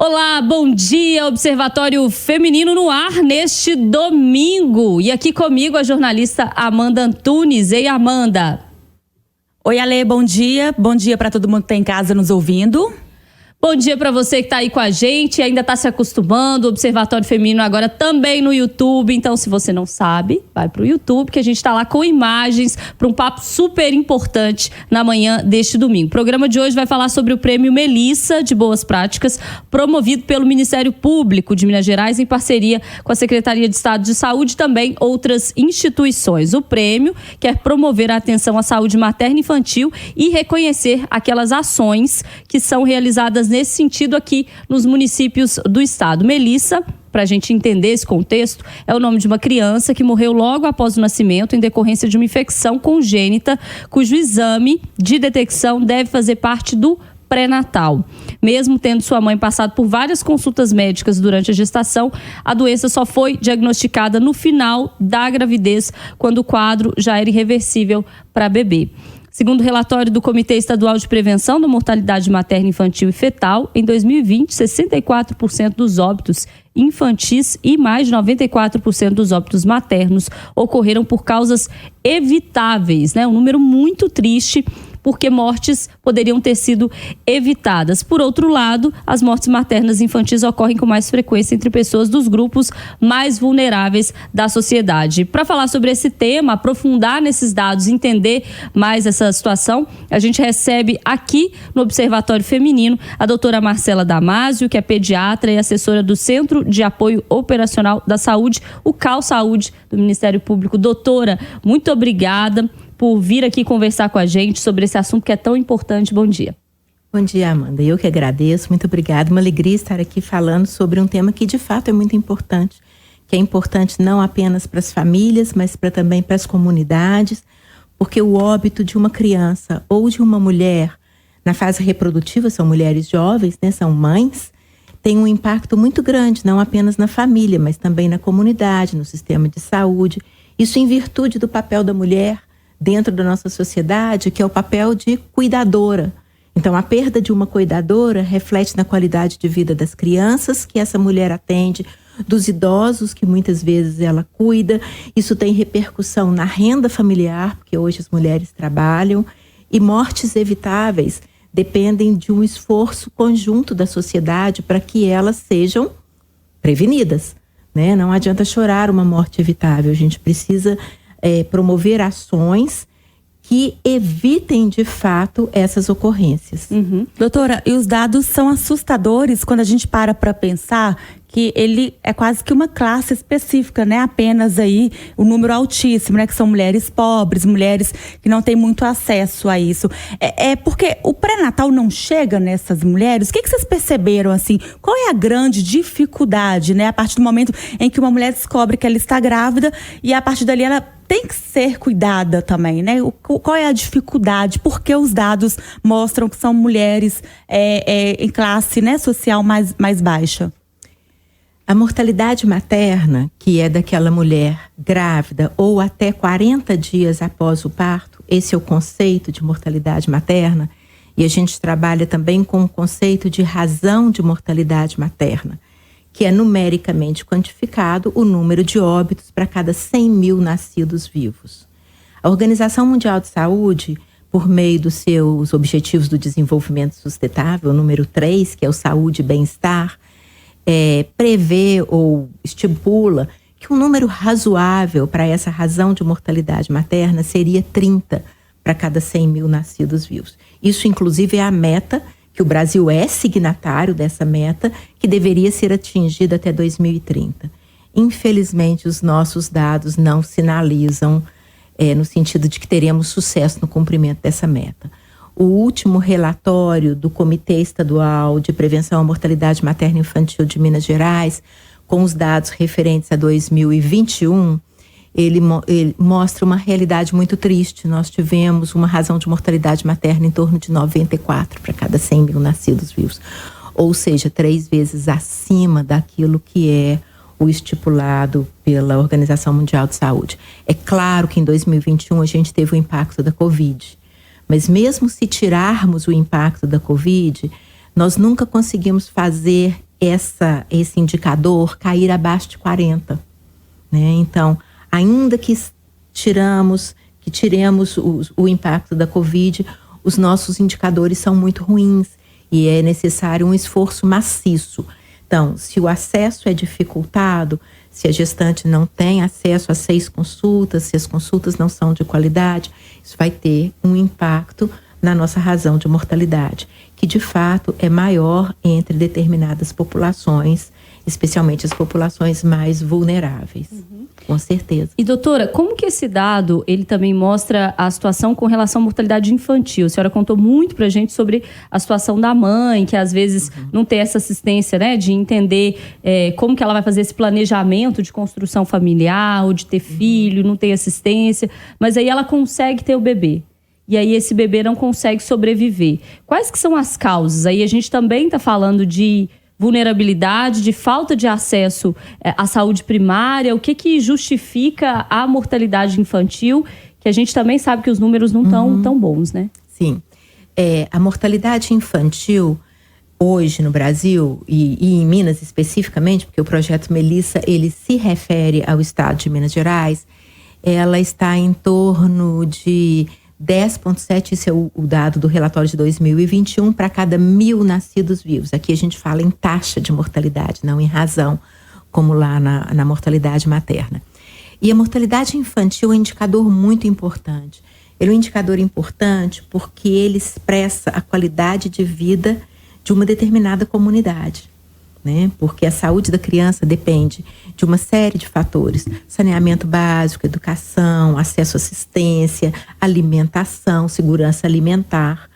Olá, bom dia, Observatório Feminino no ar neste domingo. E aqui comigo a jornalista Amanda Antunes. Ei, Amanda. Oi, Ale, bom dia. Bom dia para todo mundo que está em casa nos ouvindo. Bom dia para você que está aí com a gente, ainda está se acostumando. O Observatório Feminino agora também no YouTube. Então, se você não sabe, vai para o YouTube, que a gente está lá com imagens para um papo super importante na manhã deste domingo. O programa de hoje vai falar sobre o Prêmio Melissa de Boas Práticas, promovido pelo Ministério Público de Minas Gerais em parceria com a Secretaria de Estado de Saúde e também outras instituições. O prêmio quer promover a atenção à saúde materna e infantil e reconhecer aquelas ações que são realizadas nesse sentido aqui nos municípios do estado. Melissa, para a gente entender esse contexto, é o nome de uma criança que morreu logo após o nascimento em decorrência de uma infecção congênita, cujo exame de detecção deve fazer parte do pré-natal. Mesmo tendo sua mãe passado por várias consultas médicas durante a gestação, a doença só foi diagnosticada no final da gravidez, quando o quadro já era irreversível para bebê. Segundo o relatório do Comitê Estadual de Prevenção da Mortalidade Materna, Infantil e Fetal, em 2020, 64% dos óbitos infantis e mais de 94% dos óbitos maternos ocorreram por causas evitáveis, né? Um número muito triste, porque mortes poderiam ter sido evitadas. Por outro lado, as mortes maternas e infantis ocorrem com mais frequência entre pessoas dos grupos mais vulneráveis da sociedade. Para falar sobre esse tema, aprofundar nesses dados, entender mais essa situação, a gente recebe aqui no Observatório Feminino a doutora Marcela Damasio, que é pediatra e assessora do Centro de Apoio Operacional da Saúde, o CAU Saúde do Ministério Público. Doutora, muito obrigada por vir aqui conversar com a gente sobre esse assunto que é tão importante. Bom dia. Bom dia, Amanda. Eu que agradeço, muito obrigada. Uma alegria estar aqui falando sobre um tema que de fato é muito importante, que é importante não apenas para as famílias, mas também para as comunidades, porque o óbito de uma criança ou de uma mulher na fase reprodutiva, são mulheres jovens, né, são mães, tem um impacto muito grande, não apenas na família, mas também na comunidade, no sistema de saúde. Isso em virtude do papel da mulher dentro da nossa sociedade, que é o papel de cuidadora. Então, a perda de uma cuidadora reflete na qualidade de vida das crianças que essa mulher atende, dos idosos que muitas vezes ela cuida. Isso tem repercussão na renda familiar, porque hoje as mulheres trabalham, e mortes evitáveis dependem de um esforço conjunto da sociedade para que elas sejam prevenidas, né? Não adianta chorar uma morte evitável, a gente precisa promover ações que evitem de fato essas ocorrências. Doutora, e os dados são assustadores quando a gente para pensar que ele é quase que uma classe específica, né? Apenas aí o número altíssimo, né? Que são mulheres pobres, mulheres que não têm muito acesso a isso. É porque o pré-natal não chega nessas mulheres. O que vocês perceberam, assim? Qual é a grande dificuldade, né? A partir do momento em que uma mulher descobre que ela está grávida e a partir dali ela tem que ser cuidada também, né? Qual é a dificuldade? Porque os dados mostram que são mulheres em classe, né, social mais baixa. A mortalidade materna, que é daquela mulher grávida ou até 40 dias após o parto, esse é o conceito de mortalidade materna, e a gente trabalha também com o conceito de razão de mortalidade materna, que é numericamente quantificado o número de óbitos para cada 100 mil nascidos vivos. A Organização Mundial de Saúde, por meio dos seus Objetivos do Desenvolvimento Sustentável, número 3, que é o saúde e bem-estar, prevê ou estipula que um número razoável para essa razão de mortalidade materna seria 30 para cada 100 mil nascidos vivos. Isso, inclusive, é a meta, que o Brasil é signatário dessa meta, que deveria ser atingida até 2030. Infelizmente, os nossos dados não sinalizam no sentido de que teremos sucesso no cumprimento dessa meta. O último relatório do Comitê Estadual de Prevenção à Mortalidade Materna e Infantil de Minas Gerais, com os dados referentes a 2021, ele mostra uma realidade muito triste. Nós tivemos uma razão de mortalidade materna em torno de 94 para cada 100 mil nascidos vivos. Ou seja, 3 vezes acima daquilo que é o estipulado pela Organização Mundial de Saúde. É claro que em 2021 a gente teve o impacto da Covid. Mas mesmo se tirarmos o impacto da Covid, nós nunca conseguimos fazer esse indicador cair abaixo de 40, né? Então, ainda que tiremos o impacto da Covid, os nossos indicadores são muito ruins e é necessário um esforço maciço. Então, se o acesso é dificultado, se a gestante não tem acesso a 6 consultas, se as consultas não são de qualidade, isso vai ter um impacto na nossa razão de mortalidade, que de fato é maior entre determinadas populações, especialmente as populações mais vulneráveis. Com certeza. E doutora, como que esse dado, ele também mostra a situação com relação à mortalidade infantil? A senhora contou muito pra gente sobre a situação da mãe, que às vezes não tem essa assistência, né, de entender como que ela vai fazer esse planejamento de construção familiar, ou de ter filho, não tem assistência, mas aí ela consegue ter o bebê. E aí esse bebê não consegue sobreviver. Quais que são as causas? Aí a gente também está falando de vulnerabilidade, de falta de acesso à saúde primária. O que justifica a mortalidade infantil? Que a gente também sabe que os números não estão tão bons, né? Sim. A mortalidade infantil hoje no Brasil e em Minas especificamente, porque o projeto Melissa, ele se refere ao estado de Minas Gerais, ela está em torno de 10,7, esse é o dado do relatório de 2021, para cada 1.000 nascidos vivos. Aqui a gente fala em taxa de mortalidade, não em razão, como lá na mortalidade materna. E a mortalidade infantil é um indicador muito importante. Ele é um indicador importante porque ele expressa a qualidade de vida de uma determinada comunidade, né? Porque a saúde da criança depende de uma série de fatores: saneamento básico, educação, acesso à assistência, alimentação, segurança alimentar.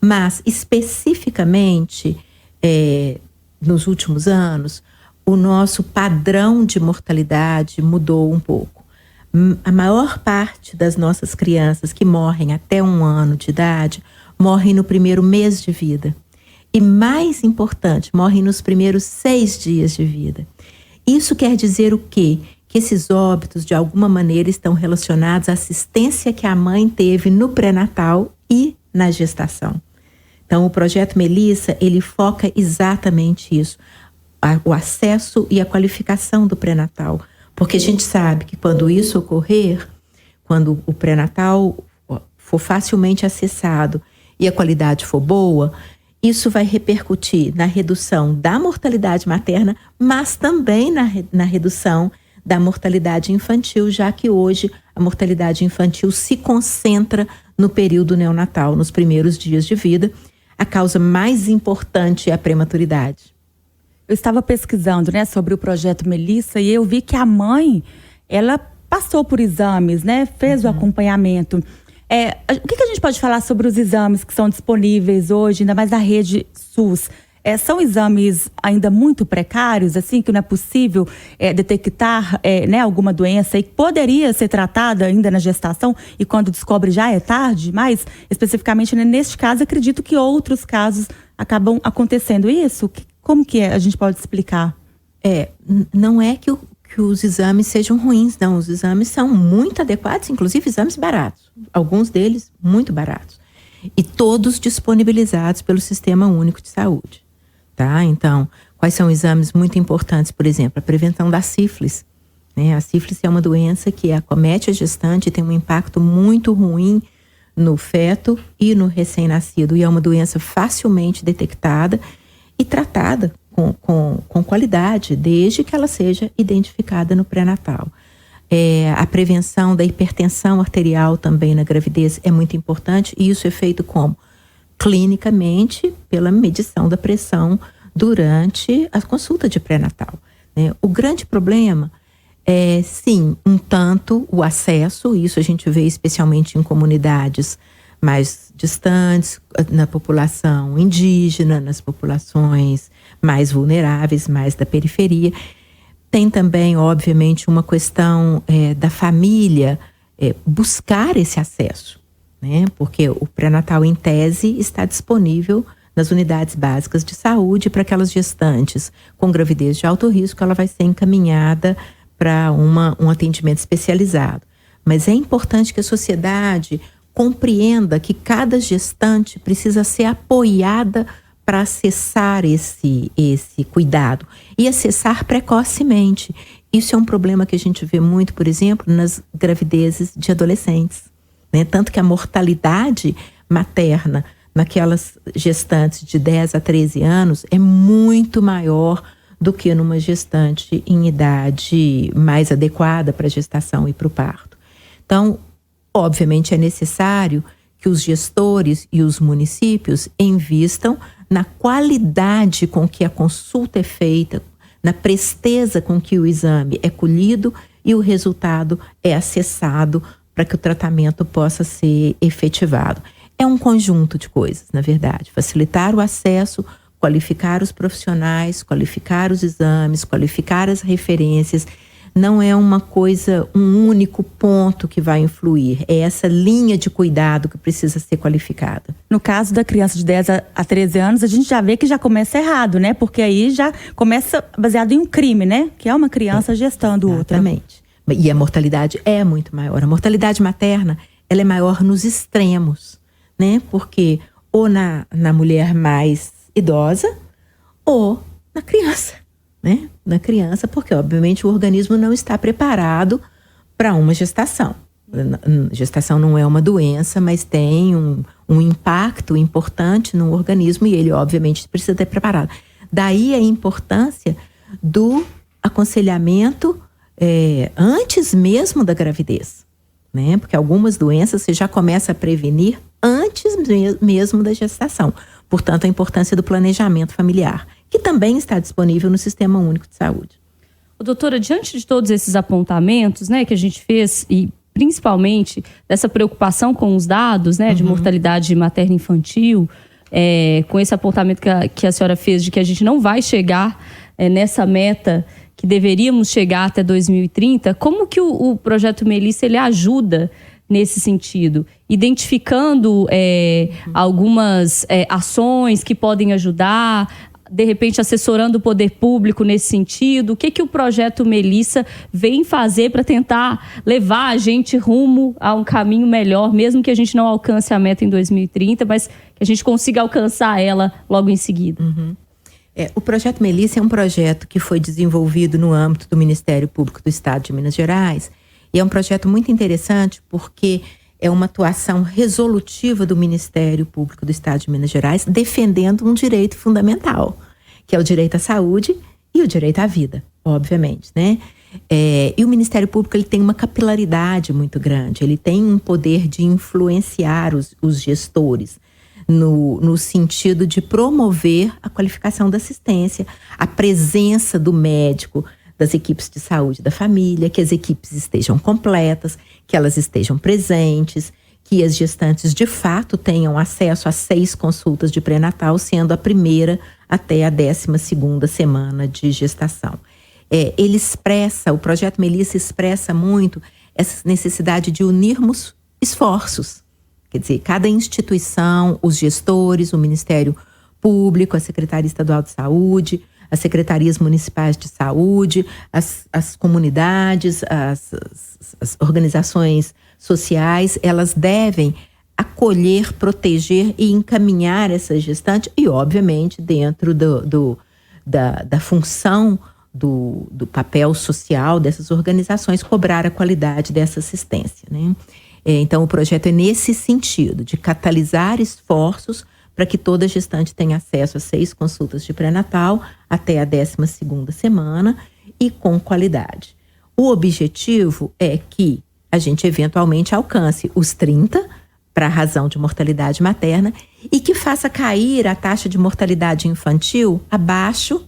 Mas, especificamente, nos últimos anos, o nosso padrão de mortalidade mudou um pouco. A maior parte das nossas crianças que morrem até 1 ano de idade morrem no primeiro mês de vida. E mais importante, morrem nos primeiros 6 dias de vida. Isso quer dizer o quê? Que esses óbitos, de alguma maneira, estão relacionados à assistência que a mãe teve no pré-natal e na gestação. Então, o projeto Melissa, ele foca exatamente isso, o acesso e a qualificação do pré-natal. Porque a gente sabe que quando isso ocorrer, quando o pré-natal for facilmente acessado e a qualidade for boa, isso vai repercutir na redução da mortalidade materna, mas também na redução da mortalidade infantil, já que hoje a mortalidade infantil se concentra no período neonatal, nos primeiros dias de vida. A causa mais importante é a prematuridade. Eu estava pesquisando, né, sobre o projeto Melissa e eu vi que a mãe, ela passou por exames, né, fez o acompanhamento. O que a gente pode falar sobre os exames que são disponíveis hoje, ainda mais na rede SUS? São exames ainda muito precários, assim, que não é possível detectar né, alguma doença e que poderia ser tratada ainda na gestação e quando descobre já é tarde? Mas, especificamente, né, neste caso, acredito que outros casos acabam acontecendo isso. Como que a gente pode explicar? Não é que os exames sejam ruins, não. Os exames são muito adequados, inclusive exames baratos. Alguns deles muito baratos. E todos disponibilizados pelo Sistema Único de Saúde. Tá? Então, quais são exames muito importantes? Por exemplo, a prevenção da sífilis. Né? A sífilis é uma doença que acomete a gestante e tem um impacto muito ruim no feto e no recém-nascido. E é uma doença facilmente detectada e tratada com qualidade, desde que ela seja identificada no pré-natal. A prevenção da hipertensão arterial também na gravidez é muito importante, e isso é feito como? Clinicamente, pela medição da pressão durante a consulta de pré-natal. Né? O grande problema é, sim, um tanto o acesso, isso a gente vê especialmente em comunidades mais distantes, na população indígena, nas populações mais vulneráveis, mais da periferia. Tem também, obviamente, uma questão da família buscar esse acesso, né? Porque o pré-natal, em tese, está disponível nas unidades básicas de saúde para aquelas gestantes com gravidez de alto risco, ela vai ser encaminhada para um atendimento especializado. Mas é importante que a sociedade compreenda que cada gestante precisa ser apoiada para acessar esse cuidado e acessar precocemente. Isso é um problema que a gente vê muito, por exemplo, nas gravidezes de adolescentes, né? Tanto que a mortalidade materna naquelas gestantes de 10 a 13 anos é muito maior do que numa gestante em idade mais adequada para a gestação e para o parto. Então, obviamente, é necessário que os gestores e os municípios invistam na qualidade com que a consulta é feita, na presteza com que o exame é colhido e o resultado é acessado para que o tratamento possa ser efetivado. É um conjunto de coisas, na verdade. Facilitar o acesso, qualificar os profissionais, qualificar os exames, qualificar as referências. Não é uma coisa, um único ponto que vai influir. É essa linha de cuidado que precisa ser qualificada. No caso da criança de 10 a 13 anos, a gente já vê que já começa errado, né? Porque aí já começa baseado em um crime, né? Que é uma criança gestando outra. Exatamente. E a mortalidade é muito maior. A mortalidade materna, ela é maior nos extremos, né? Porque ou na mulher mais idosa ou na criança. Né? Na criança, porque obviamente o organismo não está preparado para uma gestação. Gestação não é uma doença, mas tem um impacto importante no organismo e ele obviamente precisa estar preparado. Daí a importância do aconselhamento antes mesmo da gravidez, né? Porque algumas doenças você já começa a prevenir antes mesmo da gestação. Portanto, a importância do planejamento familiar, que também está disponível no Sistema Único de Saúde. Doutora, diante de todos esses apontamentos, né, que a gente fez, e principalmente dessa preocupação com os dados, né, de mortalidade materna infantil, com esse apontamento que a senhora fez de que a gente não vai chegar nessa meta que deveríamos chegar até 2030, como que o projeto Melissa ele ajuda nesse sentido, identificando algumas ações que podem ajudar, de repente assessorando o poder público nesse sentido? O que o projeto Melissa vem fazer para tentar levar a gente rumo a um caminho melhor, mesmo que a gente não alcance a meta em 2030, mas que a gente consiga alcançar ela logo em seguida? O projeto Melissa é um projeto que foi desenvolvido no âmbito do Ministério Público do Estado de Minas Gerais. E é um projeto muito interessante porque é uma atuação resolutiva do Ministério Público do Estado de Minas Gerais defendendo um direito fundamental, que é o direito à saúde e o direito à vida, obviamente, né? E o Ministério Público ele tem uma capilaridade muito grande, ele tem um poder de influenciar os gestores no sentido de promover a qualificação da assistência, a presença do médico, das equipes de saúde da família, que as equipes estejam completas, que elas estejam presentes, que as gestantes de fato tenham acesso a 6 consultas de pré-natal, sendo a primeira até a 12ª semana de gestação. O projeto Melissa expressa muito essa necessidade de unirmos esforços. Quer dizer, cada instituição, os gestores, o Ministério Público, a Secretaria Estadual de Saúde, as secretarias municipais de saúde, as comunidades, as organizações sociais, elas devem acolher, proteger e encaminhar essa gestante e, obviamente, dentro da função do papel social dessas organizações, cobrar a qualidade dessa assistência, né? Então, o projeto é nesse sentido, de catalisar esforços para que toda gestante tenha acesso a 6 consultas de pré-natal até a 12ª semana e com qualidade. O objetivo é que a gente eventualmente alcance os 30 para a razão de mortalidade materna e que faça cair a taxa de mortalidade infantil abaixo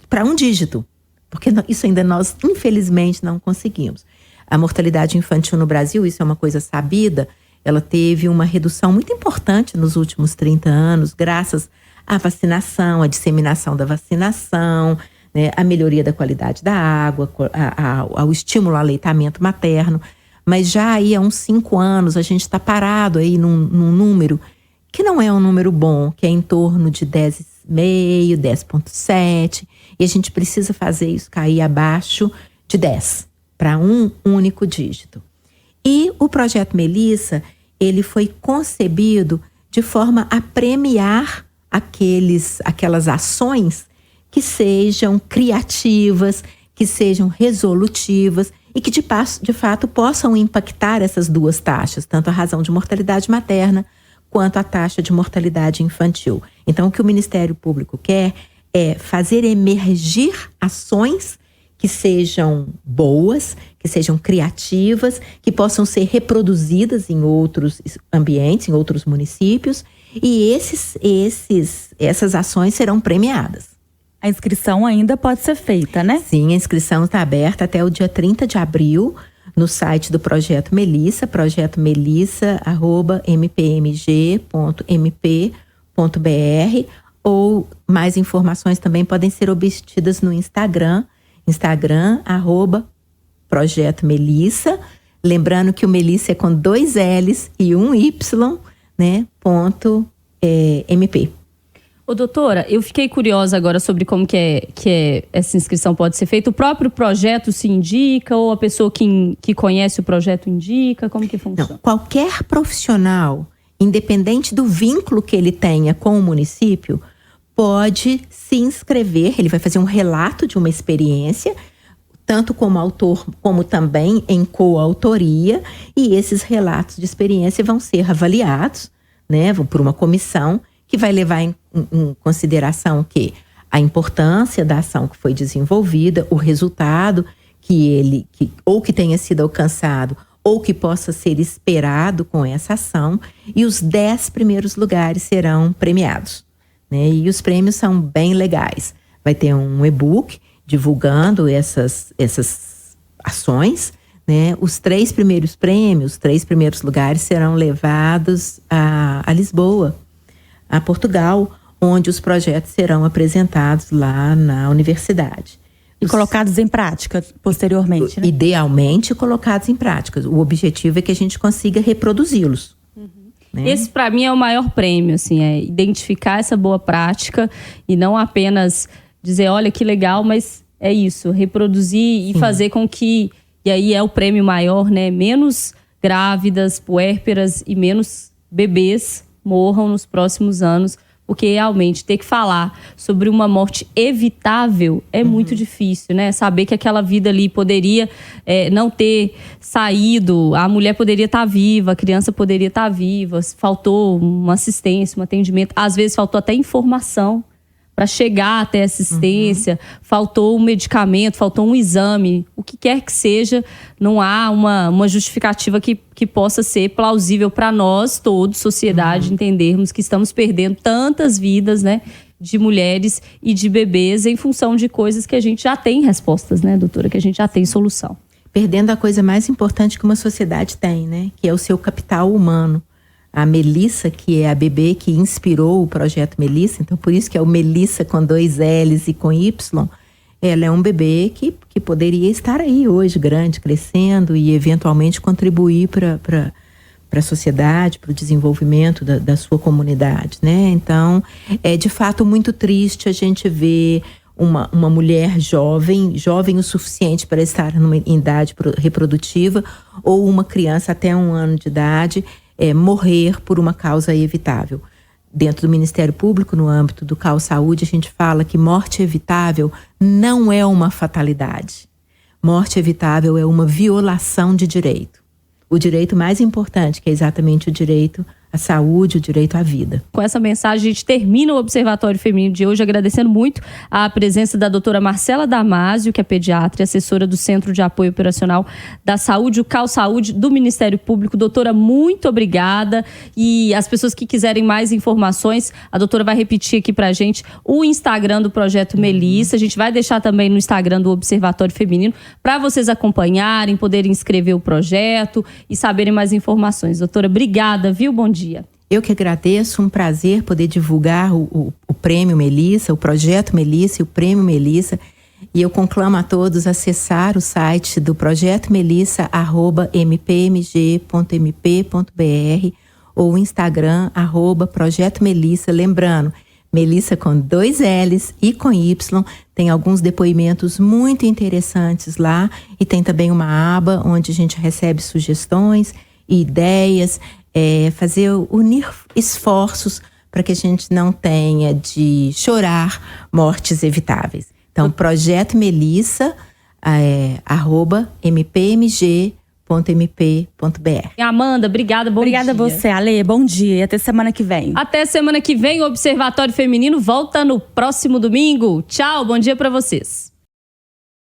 para 1 dígito, porque isso ainda nós, infelizmente, não conseguimos. A mortalidade infantil no Brasil, isso é uma coisa sabida, ela teve uma redução muito importante nos últimos 30 anos, graças à vacinação, à disseminação da vacinação, né, à melhoria da qualidade da água, ao estímulo ao aleitamento materno. Mas já aí há uns 5 anos a gente está parado aí num número que não é um número bom, que é em torno de 10,5, 10,7. E a gente precisa fazer isso cair abaixo de 10, para um único dígito. E o projeto Melissa, ele foi concebido de forma a premiar aquelas ações que sejam criativas, que sejam resolutivas e que de fato possam impactar essas duas taxas, tanto a razão de mortalidade materna quanto a taxa de mortalidade infantil. Então, o que o Ministério Público quer é fazer emergir ações que sejam boas, que sejam criativas, que possam ser reproduzidas em outros ambientes, em outros municípios, e essas ações serão premiadas. A inscrição ainda pode ser feita, né? Sim, a inscrição está aberta até o dia 30 de abril no site do Projeto Melissa, projetomelissa@mpmg.mp.br, ou mais informações também podem ser obtidas no Instagram, @Projeto Melissa. Lembrando que o Melissa é com 2 L's e 1 Y, né? .mp. Ô, doutora, eu fiquei curiosa agora sobre como que essa inscrição pode ser feita. O próprio projeto se indica ou a pessoa que conhece o projeto indica? Como que funciona? Não, qualquer profissional, independente do vínculo que ele tenha com o município, pode se inscrever. Ele vai fazer um relato de uma experiência, tanto como autor, como também em coautoria, e esses relatos de experiência vão ser avaliados, né, por uma comissão que vai levar em consideração a importância da ação que foi desenvolvida, o resultado que tenha sido alcançado ou que possa ser esperado com essa ação, e os 10 primeiros lugares serão premiados, né? E os prêmios são bem legais. Vai ter um e-book divulgando essas ações, né? Os 3 primeiros prêmios, 3 primeiros lugares serão levados a Lisboa, a Portugal, onde os projetos serão apresentados lá na universidade. E colocados em prática posteriormente, né? Idealmente colocados em prática. O objetivo é que a gente consiga reproduzi-los. Né? Esse, para mim, é o maior prêmio, assim, é identificar essa boa prática e não apenas dizer, olha que legal, mas é isso, reproduzir e fazer com que, e aí é o prêmio maior, né? Menos grávidas, puérperas e menos bebês morram nos próximos anos, porque realmente ter que falar sobre uma morte evitável é muito difícil, né? Saber que aquela vida ali poderia não ter saído, a mulher poderia estar viva, a criança poderia estar viva, faltou uma assistência, um atendimento, às vezes faltou até informação para chegar até assistência, faltou um medicamento, faltou um exame, o que quer que seja, não há uma justificativa que possa ser plausível para nós todos, sociedade, entendermos que estamos perdendo tantas vidas, né, de mulheres e de bebês em função de coisas que a gente já tem respostas, né, doutora, que a gente já tem solução. Perdendo a coisa mais importante que uma sociedade tem, né, que é o seu capital humano. A Melissa, que é a bebê que inspirou o projeto Melissa, então por isso que é o Melissa com 2 L's e com Y, ela é um bebê que poderia estar aí hoje, grande, crescendo e eventualmente contribuir para a sociedade, para o desenvolvimento da sua comunidade, né? Então, é de fato muito triste a gente ver uma mulher jovem o suficiente para estar em idade reprodutiva, ou uma criança até 1 ano de idade, morrer por uma causa evitável. Dentro do Ministério Público, no âmbito do CAU Saúde, a gente fala que morte evitável não é uma fatalidade. Morte evitável é uma violação de direito. O direito mais importante, que é exatamente o direito à saúde, o direito à vida. Com essa mensagem, a gente termina o Observatório Feminino de hoje, agradecendo muito a presença da doutora Marcela Damasio, que é pediatra e assessora do Centro de Apoio Operacional da Saúde, o CAU Saúde, do Ministério Público. Doutora, muito obrigada. E as pessoas que quiserem mais informações, a doutora vai repetir aqui pra gente o Instagram do Projeto Melissa. A gente vai deixar também no Instagram do Observatório Feminino para vocês acompanharem, poderem inscrever o projeto e saberem mais informações. Doutora, obrigada, viu? Bom dia. Eu que agradeço, um prazer poder divulgar o Prêmio Melissa, o Projeto Melissa e o Prêmio Melissa. E eu conclamo a todos acessar o site do Projeto Melissa, @mpmg.mp.br, ou o Instagram, @Projeto Melissa. Lembrando, Melissa com 2 L's e com Y. Tem alguns depoimentos muito interessantes lá, e tem também uma aba onde a gente recebe sugestões e ideias, unir esforços para que a gente não tenha de chorar mortes evitáveis. Então, Projeto Melissa, mpmg.mp.br. Amanda, obrigada, bom dia. Obrigada a você, Ale. Bom dia e até semana que vem. Até semana que vem, o Observatório Feminino volta no próximo domingo. Tchau, bom dia para vocês.